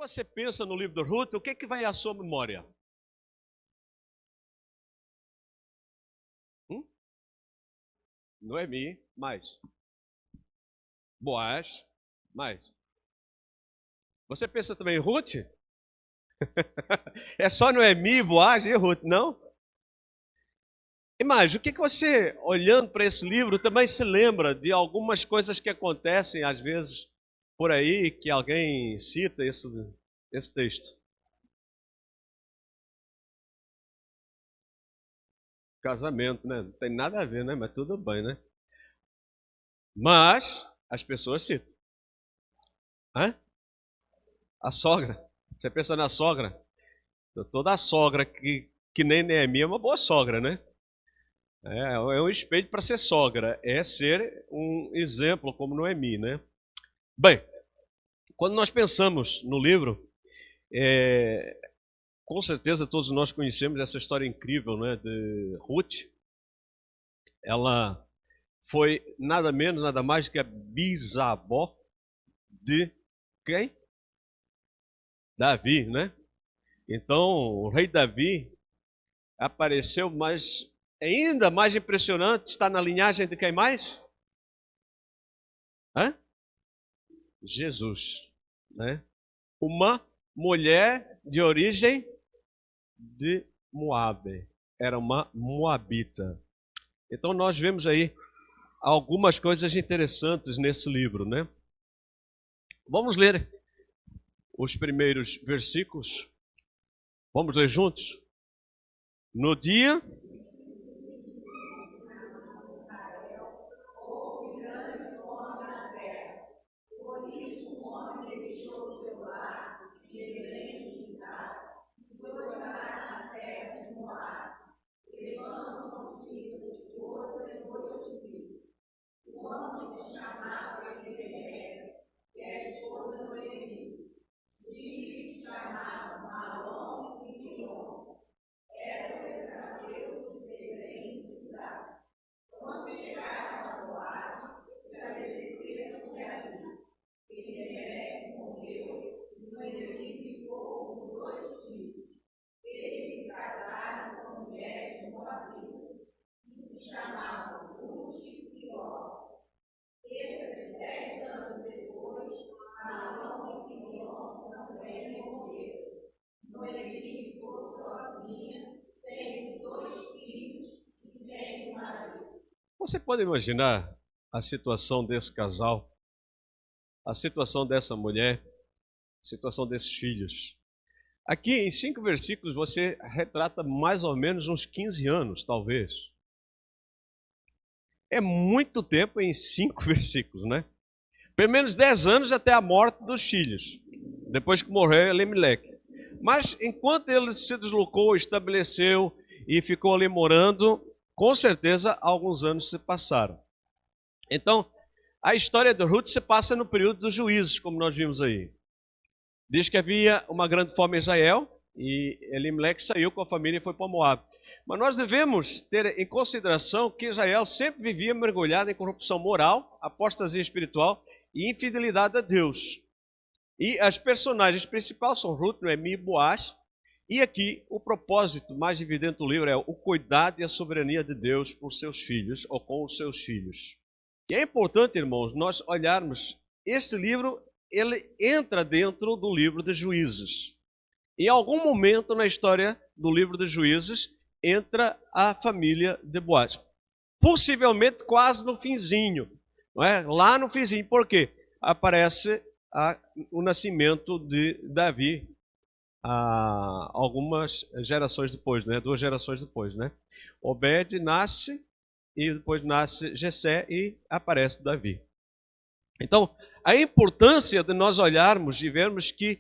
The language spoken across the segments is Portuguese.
você pensa no livro de Ruth, o que é que vai à sua memória? Noemi, mais. Boaz, mais. Você pensa também em Ruth? É só Noemi, Boaz e Ruth, não? E mais, o que você, olhando para esse livro, também se lembra de algumas coisas que acontecem, às vezes, por aí, que alguém cita esse texto? Casamento, né? Não tem nada a ver, né? Mas tudo bem, né? Mas as pessoas citam. Hã? A sogra. Você pensa na sogra? Toda sogra que nem Neemia é uma boa sogra, né? É um espelho para ser sogra. É ser um exemplo como Noemi, né? Bem, quando nós pensamos no livro, com certeza todos nós conhecemos essa história incrível, né, de Ruth. Ela foi nada menos, nada mais que a bisavó de quem? Davi, né? Então, o rei Davi apareceu, mas ainda mais impressionante, está na linhagem de quem mais? Hã? Jesus, né? Uma mulher de origem de Moabe, era uma moabita. Então nós vemos aí algumas coisas interessantes nesse livro, né? Vamos ler os primeiros versículos. Vamos ler juntos? No dia você pode imaginar a situação desse casal, a situação dessa mulher, a situação desses filhos. Aqui em 5 versículos você retrata mais ou menos uns 15 anos, talvez. É muito tempo em 5 versículos, né? Pelo menos 10 anos até a morte dos filhos, depois que morreu Elimeleque. Mas enquanto ele se deslocou, estabeleceu e ficou ali morando, com certeza alguns anos se passaram. Então, a história de Ruth se passa no período dos juízes, como nós vimos aí. Diz que havia uma grande fome em Israel e Elimeleque saiu com a família e foi para Moab. Mas nós devemos ter em consideração que Israel sempre vivia mergulhado em corrupção moral, apostasia espiritual e infidelidade a Deus. E as personagens principais são Ruth, Noemi e Boaz. E aqui o propósito mais evidente do livro é o cuidado e a soberania de Deus por seus filhos ou com os seus filhos. E é importante, irmãos, nós olharmos este livro, ele entra dentro do livro de Juízes. Em algum momento na história do livro de Juízes, entra a família de Boaz. Possivelmente quase no finzinho, não é? Lá no finzinho, por quê? Aparece o nascimento de Davi, algumas gerações depois, né? 2 gerações depois, né? Obed nasce e depois nasce Jessé e aparece Davi. Então, a importância de nós olharmos e vermos que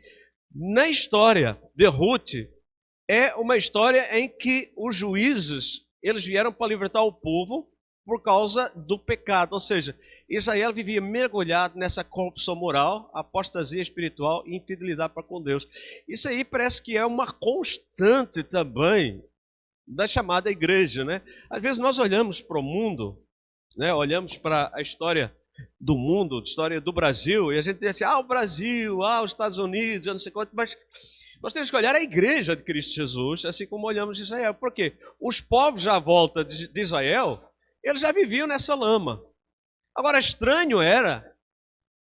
na história de Ruth é uma história em que os juízes, eles vieram para libertar o povo por causa do pecado, ou seja, Israel vivia mergulhado nessa corrupção moral, apostasia espiritual e infidelidade para com Deus. Isso aí parece que é uma constante também da chamada igreja, né? Às vezes nós olhamos para o mundo, né? Olhamos para a história do mundo, de história do Brasil, e a gente diz assim, o Brasil, os Estados Unidos, eu não sei quanto, mas nós temos que olhar a igreja de Cristo Jesus, assim como olhamos Israel. Por quê? Os povos já à volta de Israel, eles já viviam nessa lama. Agora, estranho era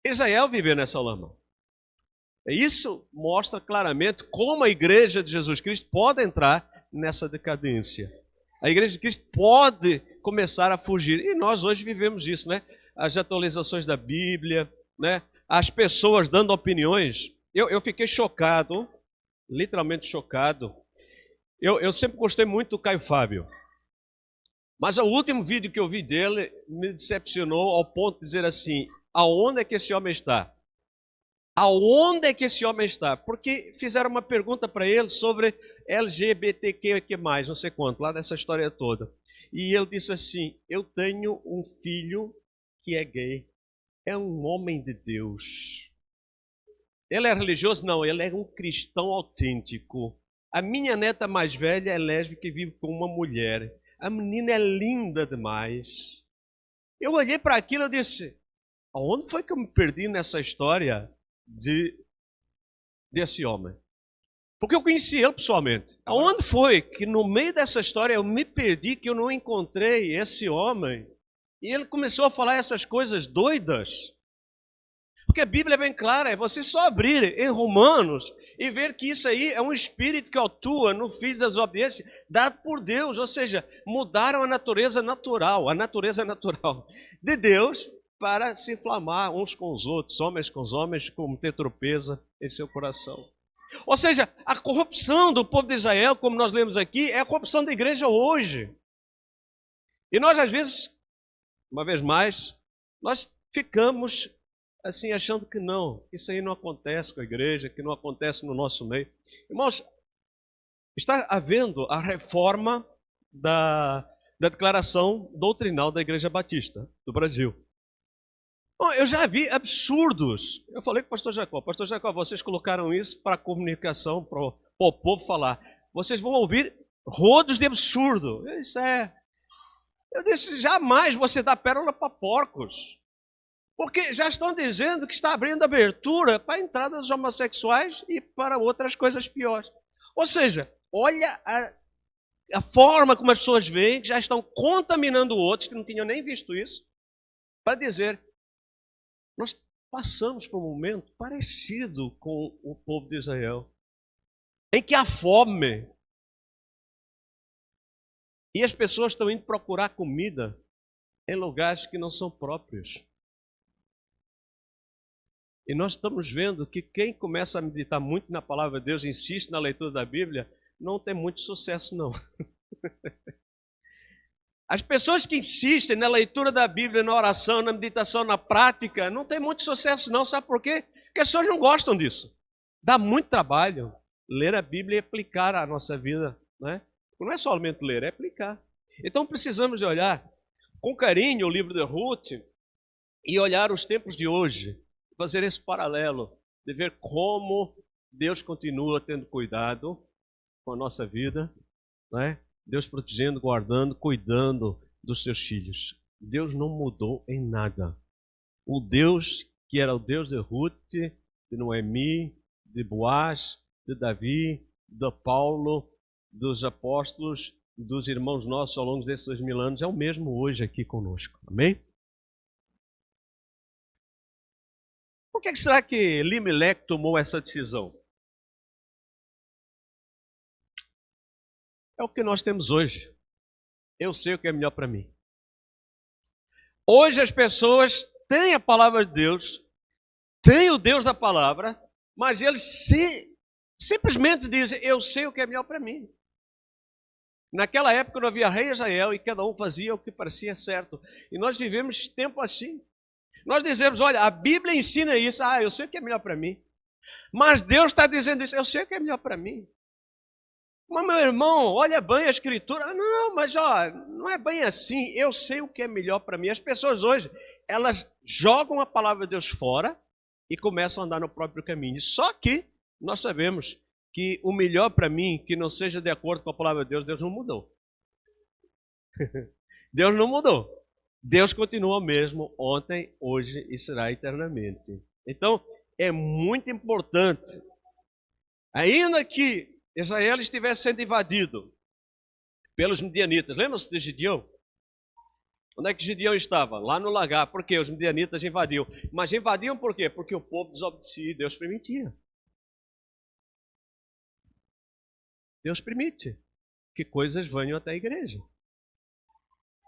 Israel viver nessa lama. Isso mostra claramente como a igreja de Jesus Cristo pode entrar nessa decadência. A igreja de Cristo pode começar a fugir. E nós hoje vivemos isso, né? As atualizações da Bíblia, né? As pessoas dando opiniões. Eu fiquei chocado, literalmente chocado. Eu sempre gostei muito do Caio Fábio. Mas o último vídeo que eu vi dele me decepcionou ao ponto de dizer assim, aonde é que esse homem está? Aonde é que esse homem está? Porque fizeram uma pergunta para ele sobre LGBTQ+, não sei quanto, lá dessa história toda. E ele disse assim, eu tenho um filho que é gay, é um homem de Deus. Ele é religioso? Não, ele é um cristão autêntico. A minha neta mais velha é lésbica e vive com uma mulher. A menina é linda demais. Eu olhei para aquilo e disse, aonde foi que eu me perdi nessa história desse homem? Porque eu conheci ele pessoalmente. Aonde foi que no meio dessa história eu me perdi, que eu não encontrei esse homem? E ele começou a falar essas coisas doidas. Porque a Bíblia é bem clara, é você só abrir em Romanos e ver que isso aí é um espírito que atua no filho da desobediência dado por Deus. Ou seja, mudaram a natureza natural de Deus para se inflamar uns com os outros, homens com os homens, cometer tropeça em seu coração. Ou seja, a corrupção do povo de Israel, como nós lemos aqui, é a corrupção da igreja hoje. E nós, às vezes, uma vez mais, nós ficamos assim, achando que não, isso aí não acontece com a igreja, que não acontece no nosso meio. Irmãos, está havendo a reforma da declaração doutrinal da Igreja Batista do Brasil. Bom, eu já vi absurdos. Eu falei com o pastor Jacó, vocês colocaram isso para a comunicação, para o povo falar. Vocês vão ouvir rodos de absurdo. Isso é... Eu disse, jamais você dá pérola para porcos. Porque já estão dizendo que está abrindo abertura para a entrada dos homossexuais e para outras coisas piores. Ou seja, olha a forma como as pessoas veem, que já estão contaminando outros, que não tinham nem visto isso, para dizer, nós passamos por um momento parecido com o povo de Israel, em que há fome, e as pessoas estão indo procurar comida em lugares que não são próprios. E nós estamos vendo que quem começa a meditar muito na palavra de Deus, insiste na leitura da Bíblia, não tem muito sucesso, não. As pessoas que insistem na leitura da Bíblia, na oração, na meditação, na prática, não tem muito sucesso, não. Sabe por quê? Porque as pessoas não gostam disso. Dá muito trabalho ler a Bíblia e aplicar a nossa vida, né? Não é somente ler, é aplicar. Então precisamos de olhar com carinho o livro de Ruth e olhar os tempos de hoje, fazer esse paralelo, de ver como Deus continua tendo cuidado com a nossa vida, né? Deus protegendo, guardando, cuidando dos seus filhos. Deus não mudou em nada. O Deus que era o Deus de Ruth, de Noemi, de Boaz, de Davi, de Paulo, dos apóstolos, dos irmãos nossos ao longo desses 2000 anos, é o mesmo hoje aqui conosco. Amém? Por que será que Elimelec tomou essa decisão? É o que nós temos hoje. Eu sei o que é melhor para mim. Hoje as pessoas têm a palavra de Deus, têm o Deus da palavra, mas eles simplesmente dizem, eu sei o que é melhor para mim. Naquela época não havia rei Israel e cada um fazia o que parecia certo. E nós vivemos tempo assim. Nós dizemos, olha, a Bíblia ensina isso, eu sei o que é melhor para mim. Mas Deus está dizendo isso, eu sei o que é melhor para mim. Mas meu irmão, olha bem a escritura. Não, mas não é bem assim, eu sei o que é melhor para mim. As pessoas hoje, elas jogam a palavra de Deus fora e começam a andar no próprio caminho. Só que nós sabemos que o melhor para mim, que não seja de acordo com a palavra de Deus, Deus não mudou. Deus não mudou. Deus continua o mesmo ontem, hoje e será eternamente. Então, é muito importante, ainda que Israel estivesse sendo invadido pelos midianitas. Lembra-se de Gideão? Onde é que Gideão estava? Lá no lagar. Por quê? Os midianitas invadiam. Mas invadiam por quê? Porque o povo desobedecia e Deus permitia. Deus permite que coisas venham até a igreja.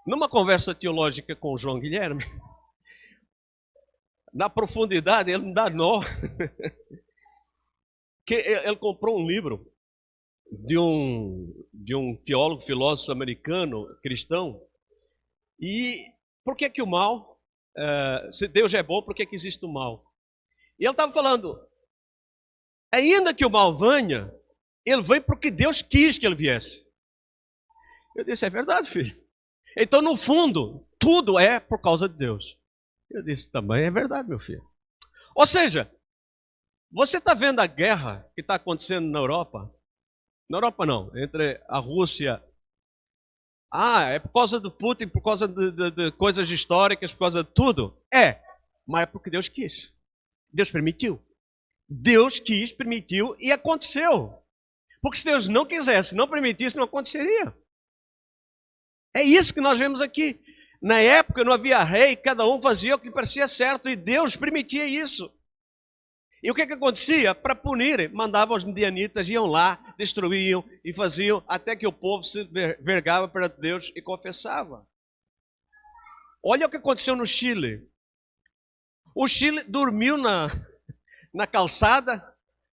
Numa conversa teológica com o João Guilherme, na profundidade, ele me dá nó. Que ele comprou um livro de um teólogo, filósofo americano, cristão. E por que que o mal, se Deus é bom, por que que existe o mal? E ele estava falando, ainda que o mal venha, ele vem porque Deus quis que ele viesse. Eu disse, é verdade, filho. Então, no fundo, tudo é por causa de Deus. Eu disse, também é verdade, meu filho. Ou seja, você está vendo a guerra que está acontecendo na Europa? Na Europa não, entre a Rússia. É por causa do Putin, por causa de coisas históricas, por causa de tudo? É, mas é porque Deus quis. Deus permitiu. Deus quis, permitiu e aconteceu. Porque se Deus não quisesse, não permitisse, não aconteceria. É isso que nós vemos aqui. Na época não havia rei, cada um fazia o que parecia certo e Deus permitia isso. E o que acontecia? Para punirem, mandavam os midianitas, iam lá, destruíam e faziam, até que o povo se vergava perante Deus e confessava. Olha o que aconteceu no Chile. O Chile dormiu na calçada,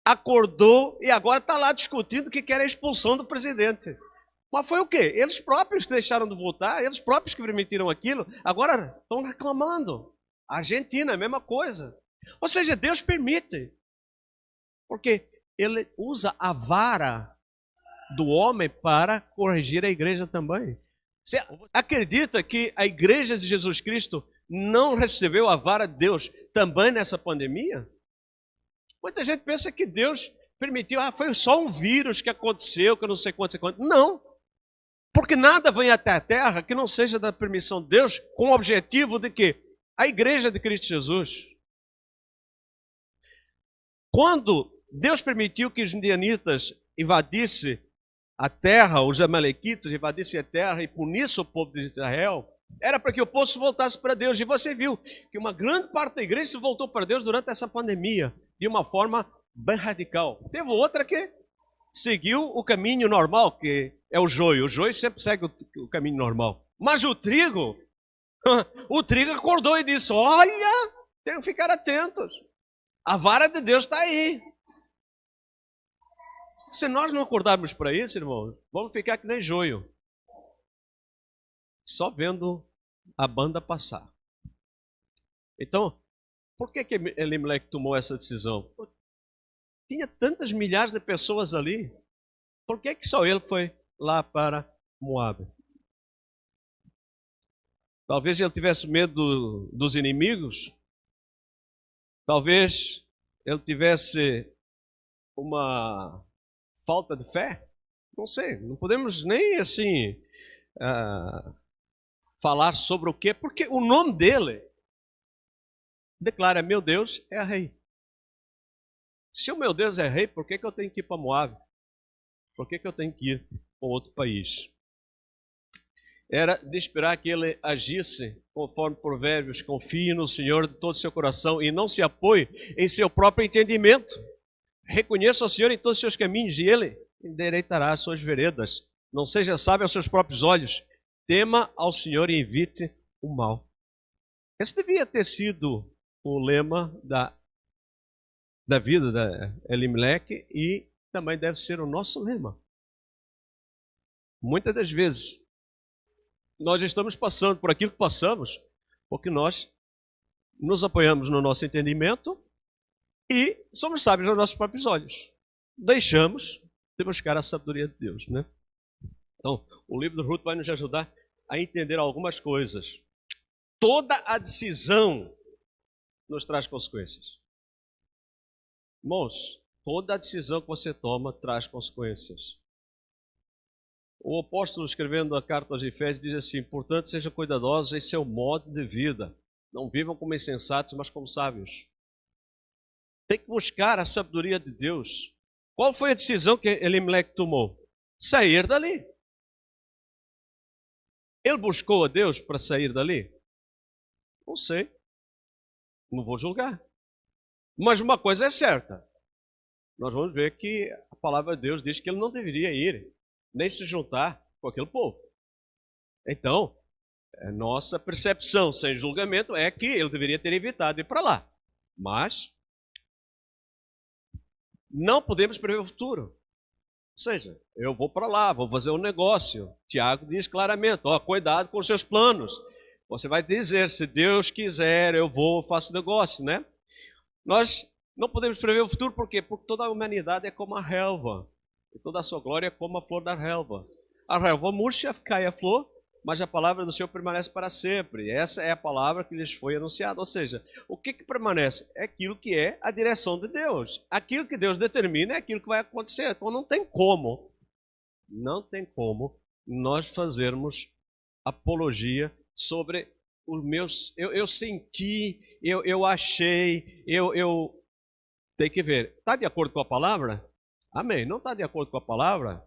acordou e agora está lá discutindo que quer a expulsão do presidente. Mas foi o quê? Eles próprios que deixaram de votar, eles próprios que permitiram aquilo, agora estão reclamando. A Argentina, a mesma coisa. Ou seja, Deus permite, porque Ele usa a vara do homem para corrigir a igreja também. Você acredita que a igreja de Jesus Cristo não recebeu a vara de Deus também nessa pandemia? Muita gente pensa que Deus permitiu, foi só um vírus que aconteceu, que eu não sei quanto. Não, porque nada vem até a terra que não seja da permissão de Deus, com o objetivo de que a igreja de Cristo Jesus, quando Deus permitiu que os midianitas invadissem a terra, os amalequitas invadissem a terra e punissem o povo de Israel, era para que o povo se voltasse para Deus. E você viu que uma grande parte da igreja se voltou para Deus durante essa pandemia, de uma forma bem radical. Teve outra que seguiu o caminho normal, que é o joio. O joio sempre segue o caminho normal. Mas o trigo acordou e disse, olha, tem que ficar atentos. A vara de Deus está aí. Se nós não acordarmos para isso, irmãos, vamos ficar que nem joio. Só vendo a banda passar. Então, por que Elimelec tomou essa decisão? Tinha tantas milhares de pessoas ali. Por que só ele foi lá para Moabe? Talvez ele tivesse medo dos inimigos. Talvez ele tivesse uma falta de fé. Não sei, não podemos nem assim falar sobre o quê, porque o nome dele declara, meu Deus é rei. Se o meu Deus é rei, por que eu tenho que ir para Moabe? Por que eu tenho que ir para outro país? Era de esperar que ele agisse conforme Provérbios, confie no Senhor de todo o seu coração e não se apoie em seu próprio entendimento. Reconheça o Senhor em todos os seus caminhos e Ele endireitará as suas veredas. Não seja sábio aos seus próprios olhos. Tema ao Senhor e evite o mal. Esse devia ter sido o lema da vida da Elimelec e também deve ser o nosso lema. Muitas das vezes, nós estamos passando por aquilo que passamos porque nós nos apoiamos no nosso entendimento e somos sábios aos nossos próprios olhos. Deixamos de buscar a sabedoria de Deus, né? Então, o livro do Ruth vai nos ajudar a entender algumas coisas. Toda a decisão nos traz consequências. Irmãos, toda a decisão que você toma traz consequências. O apóstolo, escrevendo a carta aos Efésios, diz assim: portanto, sejam cuidadosos em seu modo de vida. Não vivam como insensatos, mas como sábios. Tem que buscar a sabedoria de Deus. Qual foi a decisão que Elimeleque tomou? Sair dali. Ele buscou a Deus para sair dali? Não sei. Não vou julgar. Mas uma coisa é certa. Nós vamos ver que a palavra de Deus diz que ele não deveria ir, nem se juntar com aquele povo. Então, a nossa percepção sem julgamento é que ele deveria ter evitado ir para lá. Mas não podemos prever o futuro. Ou seja, eu vou para lá, vou fazer um negócio. Tiago diz claramente, cuidado com os seus planos. Você vai dizer, se Deus quiser, eu vou, faço negócio, né? Nós não podemos prever o futuro, por quê? Porque toda a humanidade é como a relva. E toda a sua glória é como a flor da relva. A relva murcha, cai a flor, mas a palavra do Senhor permanece para sempre. Essa é a palavra que lhes foi anunciada. Ou seja, o que permanece? É aquilo que é a direção de Deus. Aquilo que Deus determina é aquilo que vai acontecer. Então não tem como nós fazermos apologia sobre os meus... Eu senti, eu achei, eu... Tem que ver. Está de acordo com a palavra? Amém. Não está de acordo com a palavra?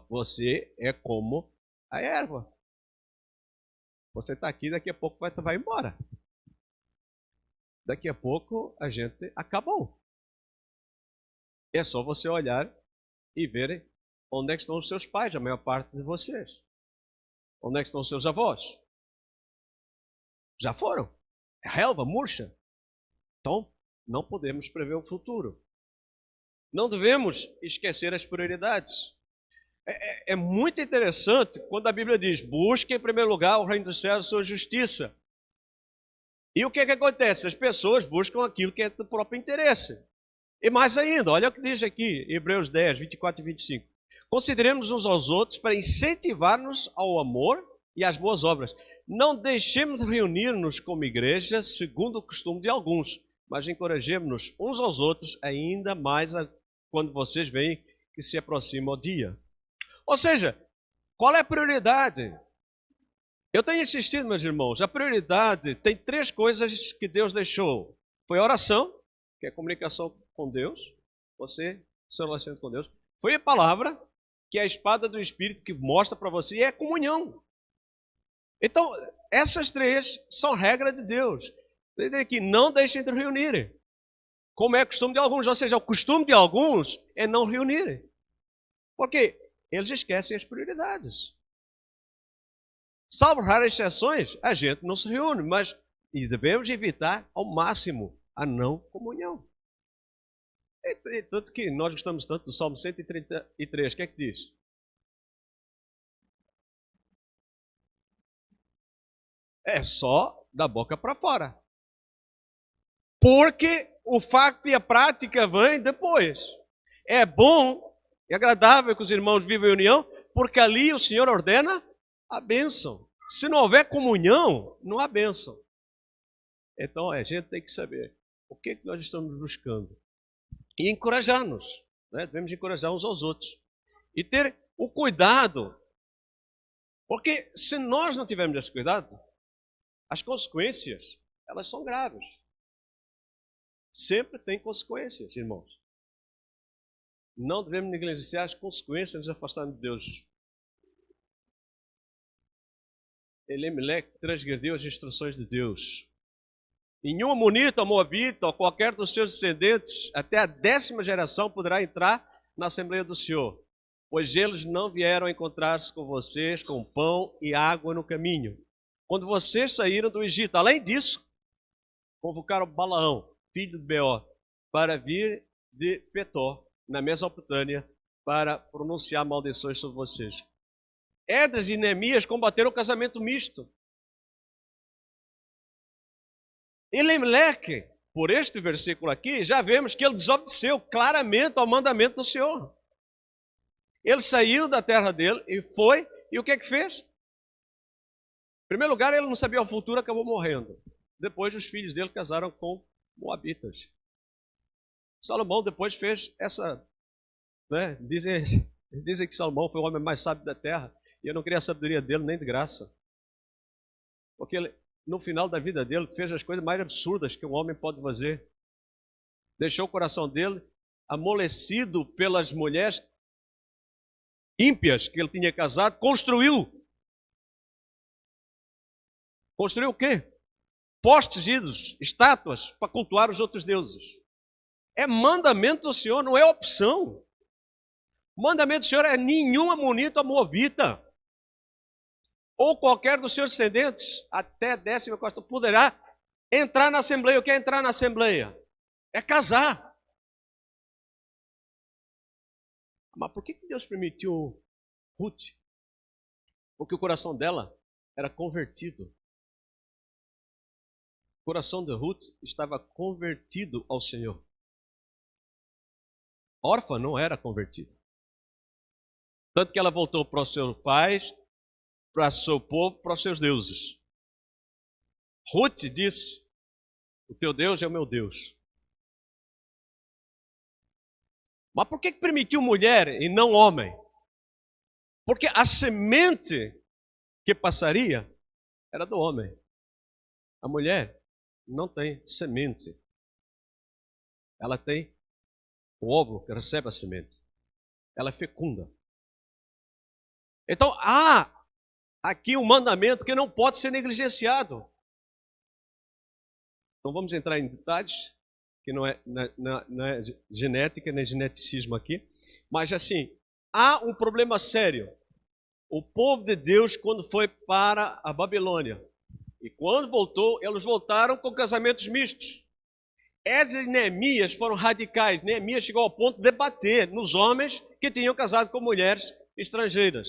Você é como a erva. Você está aqui, daqui a pouco vai embora. Daqui a pouco a gente acabou. É só você olhar e ver onde é que estão os seus pais, a maior parte de vocês. Onde é que estão os seus avós? Já foram. É relva, murcha. Então, não podemos prever o futuro. Não devemos esquecer as prioridades. É muito interessante quando a Bíblia diz: busque em primeiro lugar o reino dos céus e sua justiça. E o que acontece? As pessoas buscam aquilo que é do próprio interesse. E mais ainda, olha o que diz aqui, Hebreus 10, 24 e 25. Consideremos uns aos outros para incentivar-nos ao amor e às boas obras. Não deixemos de reunir-nos como igreja, segundo o costume de alguns, mas encorajemos-nos uns aos outros, ainda mais quando vocês veem que se aproxima o dia. Ou seja, qual é a prioridade? Eu tenho insistido, meus irmãos, a prioridade tem 3 coisas que Deus deixou. Foi a oração, que é a comunicação com Deus, você se relaciona com Deus. Foi a palavra, que é a espada do Espírito que mostra para você, e é a comunhão. Então, essas 3 são regra de Deus. Que não deixem de reunirem. Como é o costume de alguns, ou seja, o costume de alguns é não reunirem. Porque eles esquecem as prioridades. Salvo raras exceções, a gente não se reúne, mas devemos evitar ao máximo a não comunhão. E tanto que nós gostamos tanto do Salmo 133, o que é que diz? É só da boca para fora. Porque o facto e a prática vêm depois. É bom e agradável que os irmãos vivam em união, porque ali o Senhor ordena a bênção. Se não houver comunhão, não há bênção. Então a gente tem que saber o que nós estamos buscando. E encorajar-nos. Né? Devemos encorajar uns aos outros. E ter o cuidado. Porque se nós não tivermos esse cuidado, as consequências, elas são graves. Sempre tem consequências, irmãos. Não devemos negligenciar as consequências de nos afastarmos de Deus. Elimeleque transgrediu as instruções de Deus. Nenhum amonita, moabita ou qualquer dos seus descendentes, até a 10ª geração, poderá entrar na Assembleia do Senhor, pois eles não vieram encontrar-se com vocês com pão e água no caminho, quando vocês saíram do Egito. Além disso, convocaram Balaão, filho de Beor, para vir de Petor, na Mesopotâmia, para pronunciar maldições sobre vocês. Esdras e Neemias combateram o casamento misto. Elimeleque, por este versículo aqui, já vemos que ele desobedeceu claramente ao mandamento do Senhor. Ele saiu da terra dele e foi, e o que é que fez? Em primeiro lugar, ele não sabia o futuro, acabou morrendo. Depois, os filhos dele casaram com moabitas. Salomão depois fez essa, dizem Eles dizem que Salomão foi o homem mais sábio da terra, e eu não queria a sabedoria dele nem de graça. Porque ele, no final da vida dele, fez as coisas mais absurdas que um homem pode fazer. Deixou o coração dele amolecido pelas mulheres ímpias que ele tinha casado, construiu. Construiu o quê? Postes ídolos, estátuas, para cultuar os outros deuses. É mandamento do Senhor, não é opção. O mandamento do Senhor é nenhum amonita ou moabita, ou qualquer dos seus descendentes, até 10ª costa, poderá entrar na Assembleia. O que é entrar na Assembleia? É casar. Mas por que Deus permitiu Ruth? Porque o coração dela era convertido. O coração de Ruth estava convertido ao Senhor. Órfã não era convertida. Tanto que ela voltou para os seus pais, para o seu povo, para os seus deuses. Ruth disse: o teu Deus é o meu Deus. Mas por que permitiu mulher e não homem? Porque a semente que passaria era do homem. A mulher não tem semente. Ela tem o óvulo que recebe a semente. Ela é fecunda. Então há aqui um mandamento que não pode ser negligenciado. Não vamos entrar em detalhes, que não é genética, nem geneticismo aqui, mas assim, há um problema sério. O povo de Deus, quando foi para a Babilônia, e quando voltou, eles voltaram com casamentos mistos. Esdras e Neemias foram radicais. Neemias chegou ao ponto de bater nos homens que tinham casado com mulheres estrangeiras.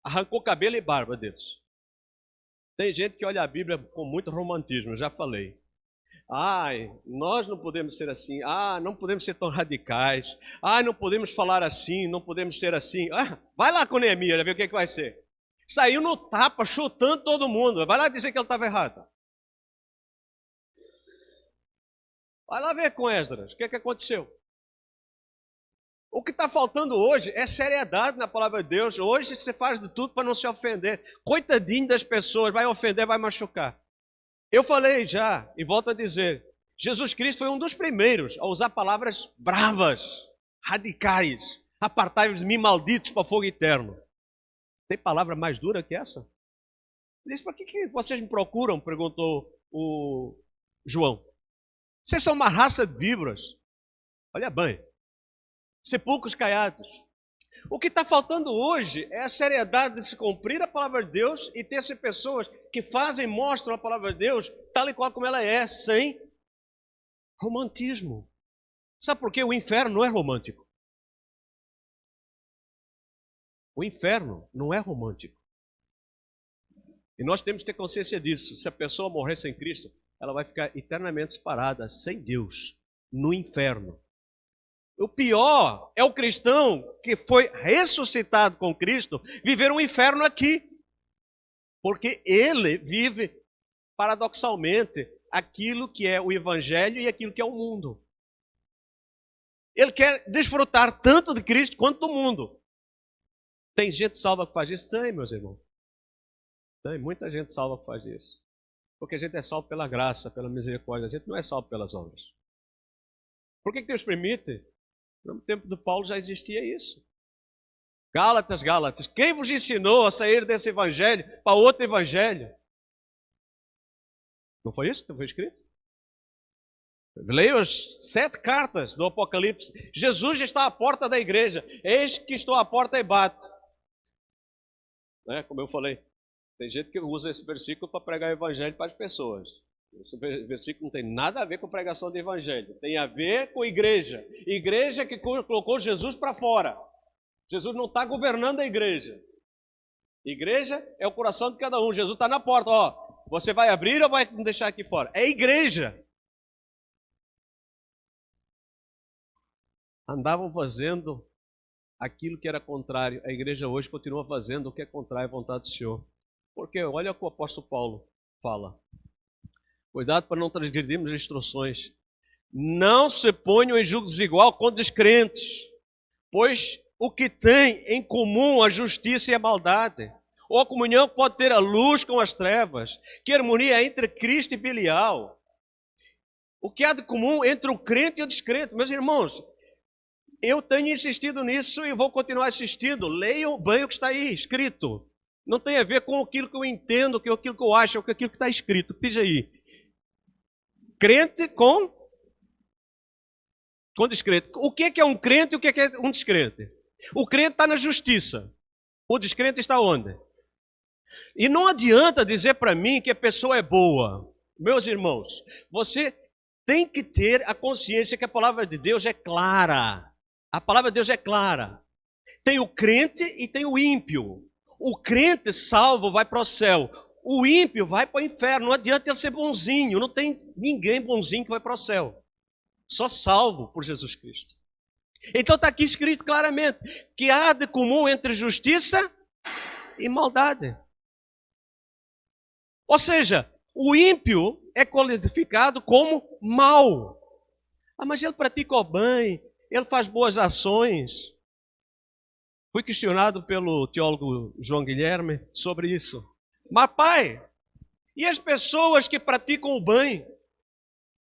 Arrancou cabelo e barba deles. Tem gente que olha a Bíblia com muito romantismo, eu já falei. Ai, nós não podemos ser assim. Ah, não podemos ser tão radicais. Ah, não podemos falar assim, não podemos ser assim. Ah, vai lá com Neemias, ver o que vai ser. Saiu no tapa, chutando todo mundo. Vai lá dizer que ele estava errado. Vai lá ver com Esdras, o que aconteceu. O que está faltando hoje é seriedade na palavra de Deus. Hoje você faz de tudo para não se ofender. Coitadinho das pessoas, vai ofender, vai machucar. Eu falei já, e volto a dizer, Jesus Cristo foi um dos primeiros a usar palavras bravas, radicais. Apartai-vos de mim, malditos, para fogo eterno. Tem palavra mais dura que essa? Ele disse: para que vocês me procuram? Perguntou o João. Vocês são uma raça de víboras. Olha bem. Sepulcros caiados. O que está faltando hoje é a seriedade de se cumprir a palavra de Deus e ter-se pessoas que fazem, mostram a palavra de Deus tal e qual como ela é, sem romantismo. Sabe por quê? O inferno não é romântico. O inferno não é romântico. E nós temos que ter consciência disso. Se a pessoa morrer sem Cristo, ela vai ficar eternamente separada, sem Deus, no inferno. O pior é o cristão que foi ressuscitado com Cristo viver um inferno aqui. Porque ele vive, paradoxalmente, aquilo que é o evangelho e aquilo que é o mundo. Ele quer desfrutar tanto de Cristo quanto do mundo. Tem gente salva que faz isso? Tem, meus irmãos. Tem muita gente salva que faz isso. Porque a gente é salvo pela graça, pela misericórdia. A gente não é salvo pelas obras. Por que Deus permite? No tempo de Paulo já existia isso. Gálatas, quem vos ensinou a sair desse evangelho para outro evangelho? Não foi isso que foi escrito? Leia as 7 cartas do Apocalipse. Jesus está à porta da igreja. Eis que estou à porta e bato. Como eu falei, tem gente que usa esse versículo para pregar o evangelho para as pessoas. Esse versículo não tem nada a ver com pregação de evangelho. Tem a ver com igreja. Igreja que colocou Jesus para fora. Jesus não está governando a igreja. Igreja é o coração de cada um. Jesus está na porta. Ó, você vai abrir ou vai me deixar aqui fora? É igreja. Andavam fazendo aquilo que era contrário. A igreja hoje continua fazendo o que é contrário à vontade do Senhor. Porque olha o que o apóstolo Paulo fala. Cuidado para não transgredirmos instruções. Não se ponham em julgo desigual com descrentes, pois o que tem em comum a justiça e a maldade? Ou a comunhão pode ter a luz com as trevas? Que harmonia entre Cristo e Belial? O que há de comum entre o crente e o descrente? Meus irmãos, eu tenho insistido nisso e vou continuar assistindo. Leiam bem o que está aí escrito. Não tem a ver com aquilo que eu entendo, com aquilo que eu acho, com aquilo que está escrito. Diz aí. Crente com descrente. O que é um crente e o que é um descrente? O crente está na justiça. O descrente está onde? E não adianta dizer para mim que a pessoa é boa. Meus irmãos, você tem que ter a consciência que a palavra de Deus é clara. A palavra de Deus é clara. Tem o crente e tem o ímpio. O crente salvo vai para o céu. O ímpio vai para o inferno. Não adianta ele ser bonzinho. Não tem ninguém bonzinho que vai para o céu. Só salvo por Jesus Cristo. Então está aqui escrito claramente que há de comum entre justiça e maldade. Ou seja, o ímpio é qualificado como mau. Ah, mas ele pratica o bem, ele faz boas ações. Fui questionado pelo teólogo João Guilherme sobre isso. Mas pai, e as pessoas que praticam o bem?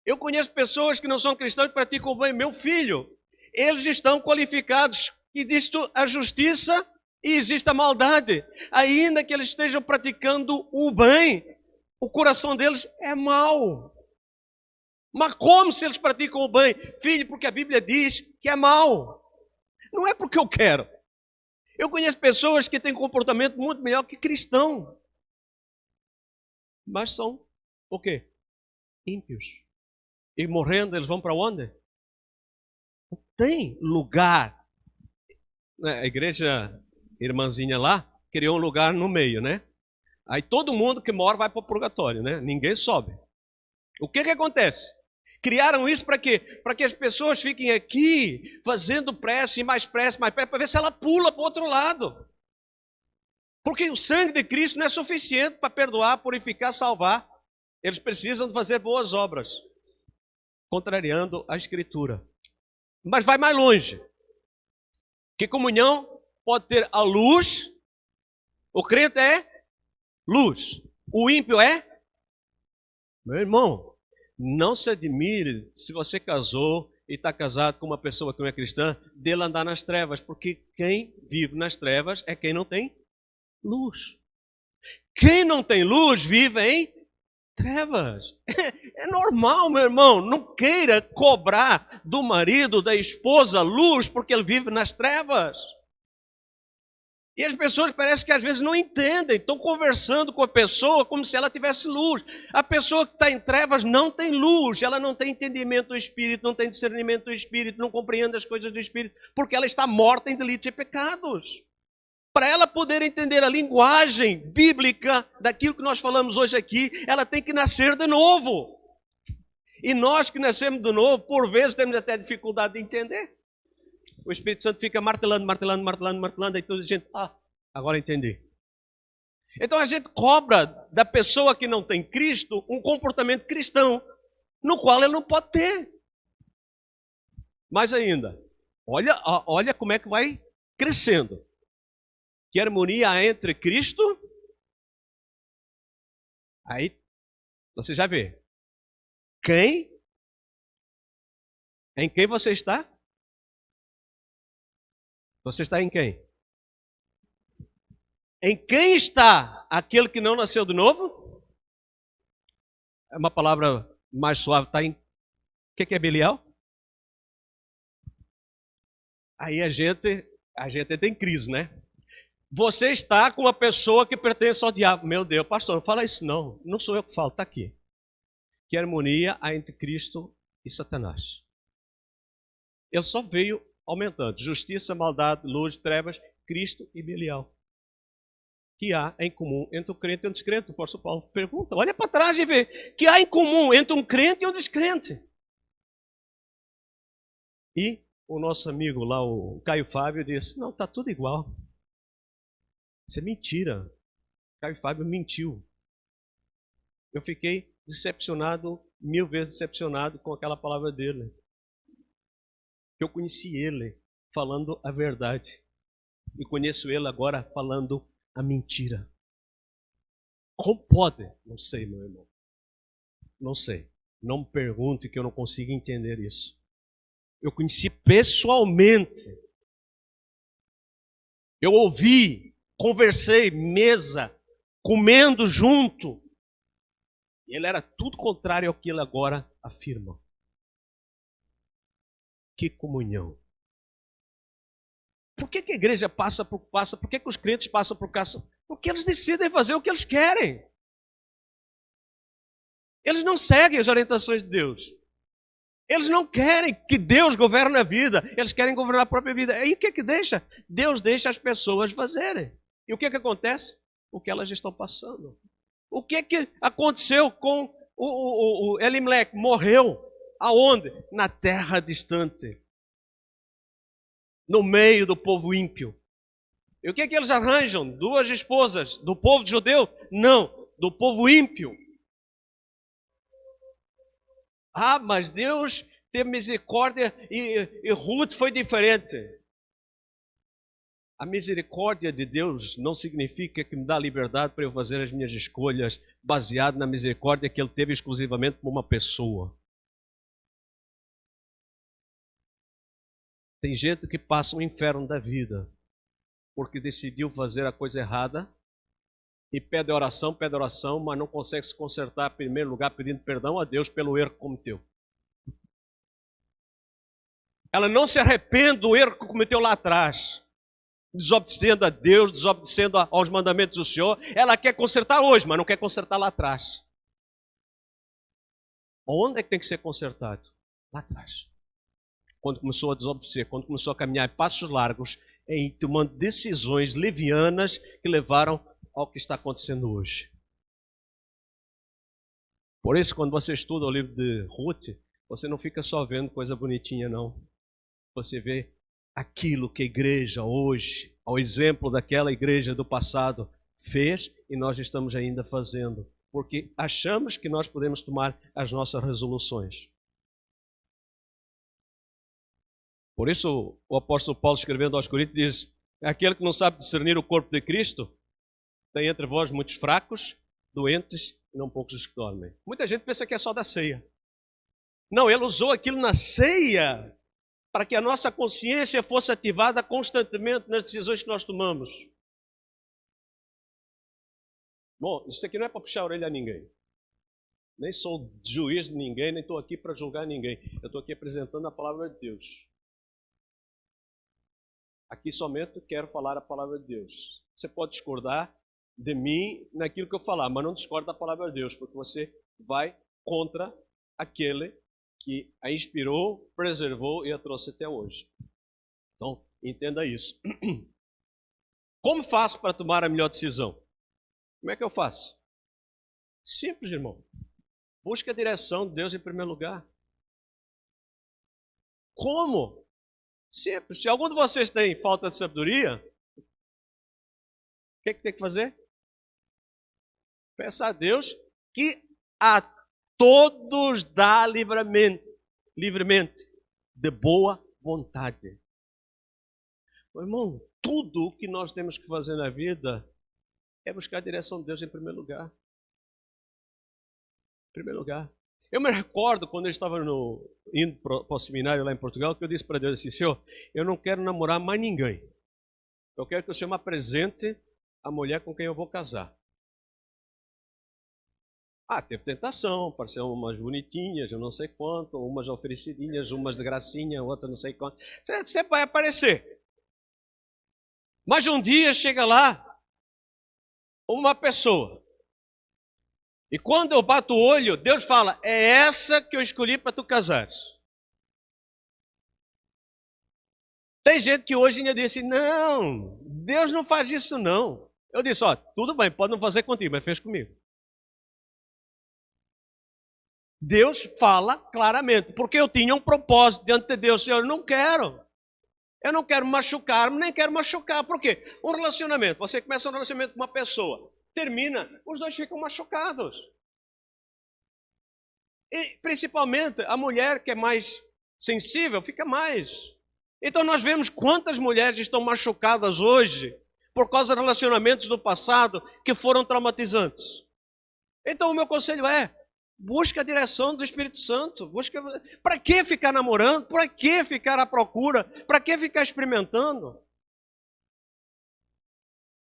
Eu conheço pessoas que não são cristãos que praticam o bem. Meu filho, eles estão qualificados. Existe a justiça e existe a maldade. Ainda que eles estejam praticando o bem, o coração deles é mau. Mas como se eles praticam o bem? Filho, porque a Bíblia diz que é mau. Não é porque eu quero. Eu conheço pessoas que têm comportamento muito melhor que cristão. Mas são o quê? Ímpios. E morrendo, eles vão para onde? Não tem lugar. A igreja irmãzinha lá criou um lugar no meio, né? Aí todo mundo que mora vai para o purgatório, né? Ninguém sobe. O que acontece? Criaram isso para quê? Para que as pessoas fiquem aqui fazendo prece, mais prece, mais prece, para ver se ela pula para o outro lado. Porque o sangue de Cristo não é suficiente para perdoar, purificar, salvar. Eles precisam fazer boas obras, contrariando a Escritura. Mas vai mais longe. Que comunhão pode ter a luz. O crente é luz. O ímpio é? Meu irmão, não se admire se você casou e está casado com uma pessoa que não é cristã, dele andar nas trevas, porque quem vive nas trevas é quem não tem luz. Quem não tem luz vive em trevas. É normal, meu irmão, não queira cobrar do marido, da esposa, luz, porque ele vive nas trevas. E as pessoas parecem que às vezes não entendem, estão conversando com a pessoa como se ela tivesse luz. A pessoa que está em trevas não tem luz, ela não tem entendimento do Espírito, não tem discernimento do Espírito, não compreende as coisas do Espírito, porque ela está morta em delitos e pecados. Para ela poder entender a linguagem bíblica daquilo que nós falamos hoje aqui, ela tem que nascer de novo. E nós que nascemos de novo, por vezes temos até dificuldade de entender. O Espírito Santo fica martelando, e toda a gente, agora entendi. Então a gente cobra da pessoa que não tem Cristo um comportamento cristão, no qual ele não pode ter. Mais ainda, olha como é que vai crescendo. Que harmonia há entre Cristo. Aí, você já vê. Em quem você está? Você está em quem? Em quem está aquele que não nasceu de novo? É uma palavra mais suave. Está em... O que é Belial? Aí a gente tem crise, né? Você está com uma pessoa que pertence ao diabo. Meu Deus, pastor, não fala isso não. Não sou eu que falo, está aqui. Que harmonia há entre Cristo e Satanás. Ele só veio aumentando. Justiça, maldade, luz, trevas, Cristo e Belial. Que há em comum entre o crente e o descrente? O apóstolo Paulo pergunta. Olha para trás e vê. Que há em comum entre um crente e um descrente? E o nosso amigo lá, o Caio Fábio, disse, não, está tudo igual. Isso é mentira. Caio Fábio mentiu. Eu fiquei decepcionado, 1000 vezes decepcionado com aquela palavra dele. Eu conheci ele falando a verdade. e conheço ele agora falando a mentira. Como pode? Não sei, meu irmão. Não sei. Não me pergunte que eu não consigo entender isso. Eu conheci pessoalmente. Eu ouvi, conversei, mesa, comendo junto. E ele era tudo contrário ao que ele agora afirma. Que comunhão. Por que a igreja passa? Por que os crentes passam por casa? Porque eles decidem fazer o que eles querem. Eles não seguem as orientações de Deus. Eles não querem que Deus governe a vida. Eles querem governar a própria vida. E o que deixa? Deus deixa as pessoas fazerem. E o que acontece? O que elas estão passando. O que aconteceu com o Elimelec? Morreu. Aonde? Na terra distante. No meio do povo ímpio. E o que eles arranjam? 2 esposas do povo judeu? Não, do povo ímpio. Ah, mas Deus teve misericórdia e Ruth foi diferente. A misericórdia de Deus não significa que me dá liberdade para eu fazer as minhas escolhas baseado na misericórdia que Ele teve exclusivamente por uma pessoa. Tem gente que passa o inferno da vida porque decidiu fazer a coisa errada e pede oração, mas não consegue se consertar em primeiro lugar pedindo perdão a Deus pelo erro que cometeu. Ela não se arrepende do erro que cometeu lá atrás, desobedecendo a Deus, desobedecendo aos mandamentos do Senhor. Ela quer consertar hoje, mas não quer consertar lá atrás. Onde é que tem que ser consertado? Lá atrás. Quando começou a desobedecer, quando começou a caminhar em passos largos, em tomando decisões levianas que levaram ao que está acontecendo hoje. Por isso, quando você estuda o livro de Ruth, você não fica só vendo coisa bonitinha, não. Você vê aquilo que a igreja hoje, ao exemplo daquela igreja do passado, fez e nós estamos ainda fazendo. Porque achamos que nós podemos tomar as nossas resoluções. Por isso, o apóstolo Paulo, escrevendo aos Coríntios, diz: aquele que não sabe discernir o corpo de Cristo, tem entre vós muitos fracos, doentes e não poucos os que dormem. Muita gente pensa que é só da ceia. Não, ele usou aquilo na ceia para que a nossa consciência fosse ativada constantemente nas decisões que nós tomamos. Bom, isso aqui não é para puxar a orelha a ninguém. Nem sou juiz de ninguém, nem estou aqui para julgar ninguém. Eu estou aqui apresentando a palavra de Deus. Aqui somente quero falar a palavra de Deus. Você pode discordar de mim naquilo que eu falar, mas não discorda da palavra de Deus, porque você vai contra aquele que a inspirou, preservou e a trouxe até hoje. Então, entenda isso. Como faço para tomar a melhor decisão? Como é que eu faço? Simples, irmão. Busque a direção de Deus em primeiro lugar. Como? Simples. Se algum de vocês tem falta de sabedoria, o que tem que fazer? Peça a Deus que a todos dá livremente, de boa vontade. Meu irmão, tudo o que nós temos que fazer na vida é buscar a direção de Deus em primeiro lugar. Em primeiro lugar. Eu me recordo quando eu estava indo para o seminário lá em Portugal, que eu disse para Deus assim: Senhor, eu não quero namorar mais ninguém. Eu quero que o Senhor me apresente a mulher com quem eu vou casar. Ah, teve tentação, apareceram umas bonitinhas, eu não sei quanto, umas oferecidinhas, umas de gracinha, outras não sei quanto. Sempre vai aparecer. Mas um dia chega lá uma pessoa. E quando eu bato o olho, Deus fala: é essa que eu escolhi para tu casares. Tem gente que hoje ainda diz assim: não, Deus não faz isso não. Eu disse: ó, tudo bem, pode não fazer contigo, mas fez comigo. Deus fala claramente, porque eu tinha um propósito diante de Deus. Senhor, eu não quero machucar-me, nem quero machucar. Por quê? Um relacionamento, você começa um relacionamento com uma pessoa, termina, os dois ficam machucados. E principalmente a mulher que é mais sensível, fica mais. Então nós vemos quantas mulheres estão machucadas hoje por causa de relacionamentos do passado que foram traumatizantes. Então o meu conselho é: busque a direção do Espírito Santo. Para que ficar namorando? Para que ficar à procura? Para que ficar experimentando?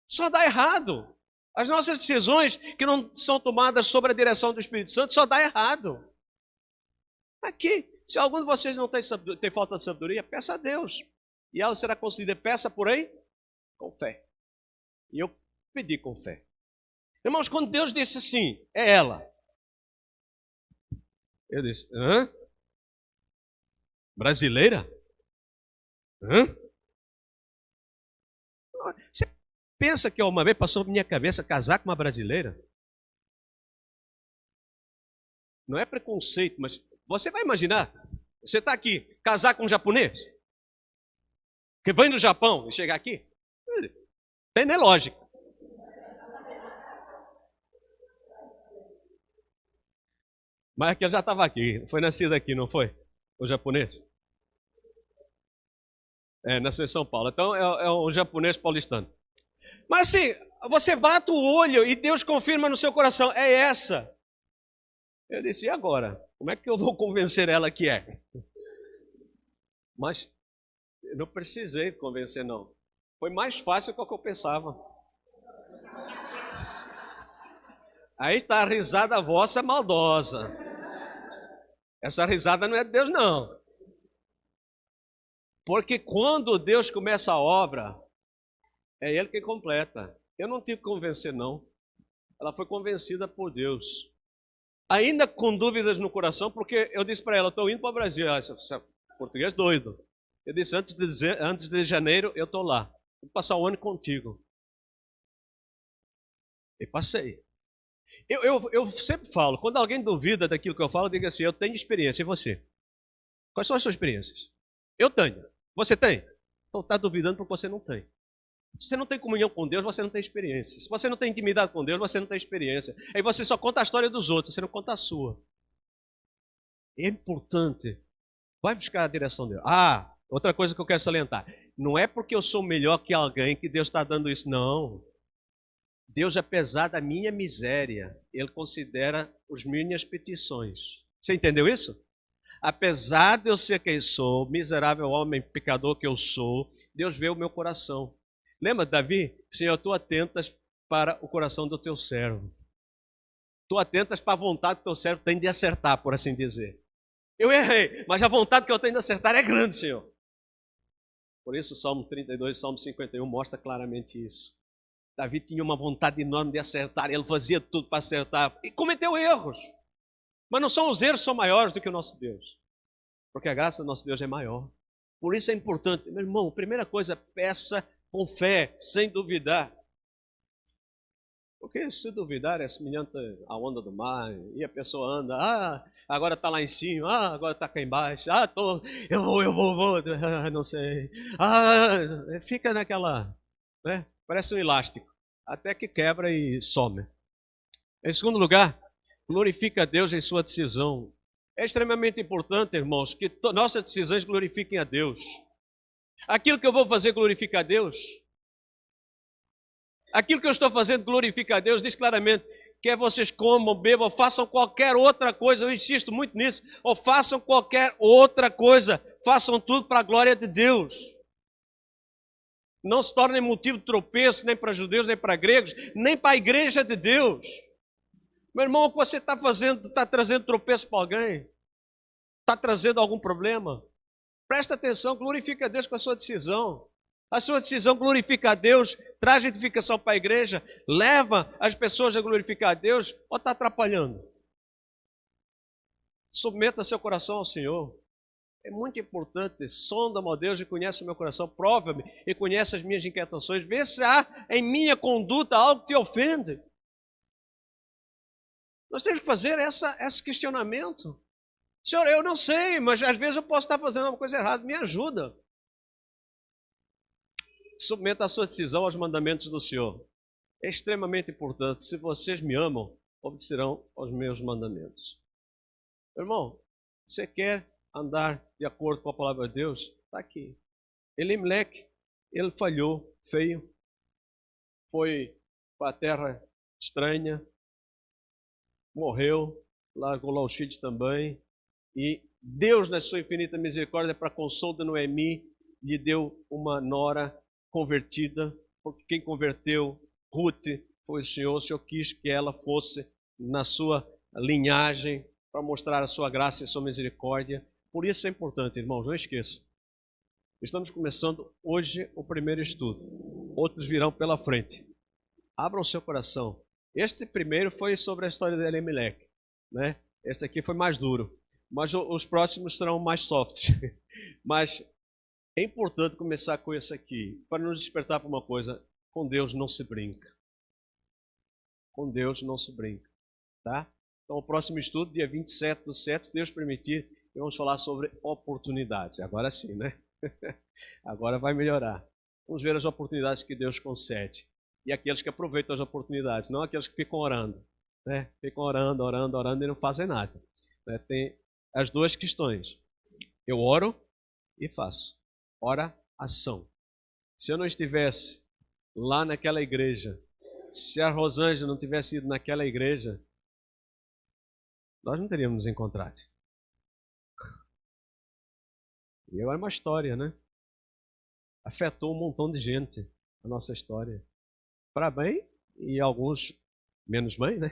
Só dá errado. As nossas decisões que não são tomadas sobre a direção do Espírito Santo só dá errado. Aqui, se algum de vocês não tem falta de sabedoria, peça a Deus. E ela será concedida. Peça, porém, com fé. E eu pedi com fé. Irmãos, quando Deus disse assim, é ela. Eu disse, hã? Brasileira? Hã? Você pensa que uma vez passou na minha cabeça casar com uma brasileira? Não é preconceito, mas você vai imaginar, você está aqui, casar com um japonês? Que vem do Japão e chegar aqui? Tem nem lógica. Mas aquele já estava aqui, foi nascido aqui, não foi? O japonês? Nasceu em São Paulo. Então é um japonês paulistano. Mas assim, você bate o olho e Deus confirma no seu coração, é essa. Eu disse, e agora? Como é que eu vou convencer ela que é? Mas eu não precisei convencer, não. Foi mais fácil do que eu pensava. Aí está a risada vossa maldosa. Essa risada não é de Deus, não. Porque quando Deus começa a obra, é Ele que completa. Eu não tive que convencer, não. Ela foi convencida por Deus. Ainda com dúvidas no coração, porque eu disse para ela, estou indo para o Brasil. Ela disse, português doido. Eu disse, antes de janeiro, eu estou lá. Vou passar o ano contigo. E passei. Eu sempre falo, quando alguém duvida daquilo que eu falo, eu digo assim, eu tenho experiência, e você? Quais são as suas experiências? Eu tenho. Você tem? Então está duvidando porque você não tem. Se você não tem comunhão com Deus, você não tem experiência. Se você não tem intimidade com Deus, você não tem experiência. Aí você só conta a história dos outros, você não conta a sua. É importante. Vai buscar a direção de Deus. Outra coisa que eu quero salientar. Não é porque eu sou melhor que alguém que Deus está dando isso, não. Deus, apesar da minha miséria, Ele considera as minhas petições. Você entendeu isso? Apesar de eu ser quem sou, miserável homem, pecador que eu sou, Deus vê o meu coração. Lembra, Davi? Senhor, estou atentas para o coração do teu servo. Estou atentas para a vontade que o teu servo tem de acertar, por assim dizer. Eu errei, mas a vontade que eu tenho de acertar é grande, Senhor. Por isso o Salmo 32 e Salmo 51 mostra claramente isso. Davi tinha uma vontade enorme de acertar, ele fazia tudo para acertar e cometeu erros. Mas não são os erros que são maiores do que o nosso Deus. Porque a graça do nosso Deus é maior. Por isso é importante, meu irmão, primeira coisa, peça com fé, sem duvidar. Porque se duvidar é semelhante à onda do mar, e a pessoa anda, agora está lá em cima, agora está cá embaixo, eu vou, não sei. Fica naquela, né? Parece um elástico, até que quebra e some. Em segundo lugar, glorifica a Deus em sua decisão. É extremamente importante, irmãos, que nossas decisões glorifiquem a Deus. Aquilo que eu vou fazer glorifica a Deus. Aquilo que eu estou fazendo glorifica a Deus, diz claramente, quer vocês comam, bebam, façam qualquer outra coisa, eu insisto muito nisso, ou façam qualquer outra coisa, façam tudo para a glória de Deus. Não se tornem motivo de tropeço, nem para judeus, nem para gregos, nem para a igreja de Deus. Meu irmão, o que você está fazendo, está trazendo tropeço para alguém? Está trazendo algum problema? Presta atenção, glorifica a Deus com a sua decisão. A sua decisão glorifica a Deus, traz edificação para a igreja, leva as pessoas a glorificar a Deus, ou está atrapalhando? Submeta seu coração ao Senhor. É muito importante, sonda-me, ó Deus, e conhece o meu coração, prova-me e conhece as minhas inquietações, vê se há em minha conduta algo que te ofende. Nós temos que fazer esse questionamento. Senhor, eu não sei, mas às vezes eu posso estar fazendo uma coisa errada, me ajuda. Submeta a sua decisão aos mandamentos do Senhor. É extremamente importante. Se vocês me amam, obedecerão aos meus mandamentos. Irmão, você quer andar de acordo com a palavra de Deus? Está aqui. Elimeleque, ele falhou, feio, foi para a terra estranha, morreu, largou lá os filhos também, e Deus, na sua infinita misericórdia, para consolo de Noemi, lhe deu uma nora convertida, porque quem converteu Ruth foi o Senhor quis que ela fosse na sua linhagem, para mostrar a sua graça e a sua misericórdia. Por isso é importante, irmãos, não esqueçam. Estamos começando hoje o primeiro estudo. Outros virão pela frente. Abram o seu coração. Este primeiro foi sobre a história de Elimeleque, né? Este aqui foi mais duro. Mas os próximos serão mais softs. Mas é importante começar com esse aqui, para nos despertar para uma coisa. Com Deus não se brinca. Com Deus não se brinca. Tá? Então, o próximo estudo, dia 27/7, se Deus permitir, vamos falar sobre oportunidades. Agora sim, né? Agora vai melhorar. Vamos ver as oportunidades que Deus concede. E aqueles que aproveitam as oportunidades, não aqueles que ficam orando. Né? Ficam orando e não fazem nada. Né? Tem as duas questões. Eu oro e faço. Ora, ação. Se eu não estivesse lá naquela igreja, se a Rosângela não tivesse ido naquela igreja, nós não teríamos nos encontrado. E agora é uma história, né? Afetou um montão de gente a nossa história. Para bem e alguns menos bem, né?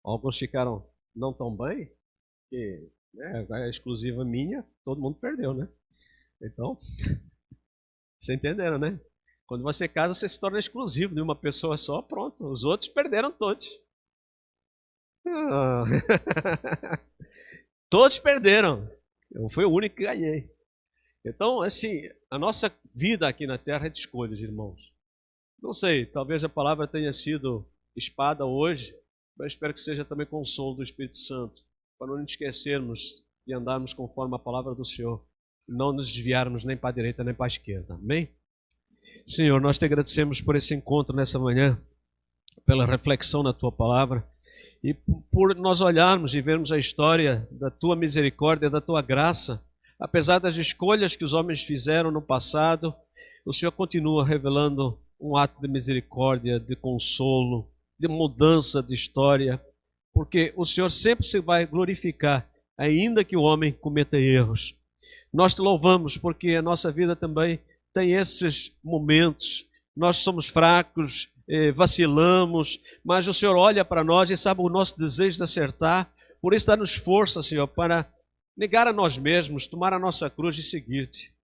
Alguns ficaram não tão bem, que é exclusiva minha, todo mundo perdeu, né? Então, vocês entenderam, né? Quando você casa, você se torna exclusivo de uma pessoa só, pronto. Os outros perderam todos. Todos perderam. Eu fui o único que ganhei. Então, assim, a nossa vida aqui na Terra é de escolhas, irmãos. Não sei, talvez a palavra tenha sido espada hoje, mas espero que seja também consolo do Espírito Santo, para não nos esquecermos de andarmos conforme a palavra do Senhor, não nos desviarmos nem para a direita nem para a esquerda. Amém? Senhor, nós te agradecemos por esse encontro nessa manhã, pela reflexão na tua palavra, e por nós olharmos e vermos a história da tua misericórdia, da tua graça. Apesar das escolhas que os homens fizeram no passado, o Senhor continua revelando um ato de misericórdia, de consolo, de mudança de história, porque o Senhor sempre se vai glorificar, ainda que o homem cometa erros. Nós te louvamos porque a nossa vida também tem esses momentos. Nós somos fracos, vacilamos, mas o Senhor olha para nós e sabe o nosso desejo de acertar. Por isso dá-nos força, Senhor, para negar a nós mesmos, tomar a nossa cruz e seguir-te,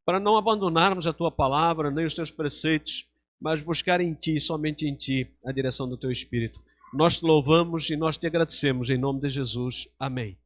para não abandonarmos a tua palavra, nem os teus preceitos, mas buscar em ti, somente em ti, a direção do teu Espírito. Nós te louvamos e nós te agradecemos em nome de Jesus. Amém.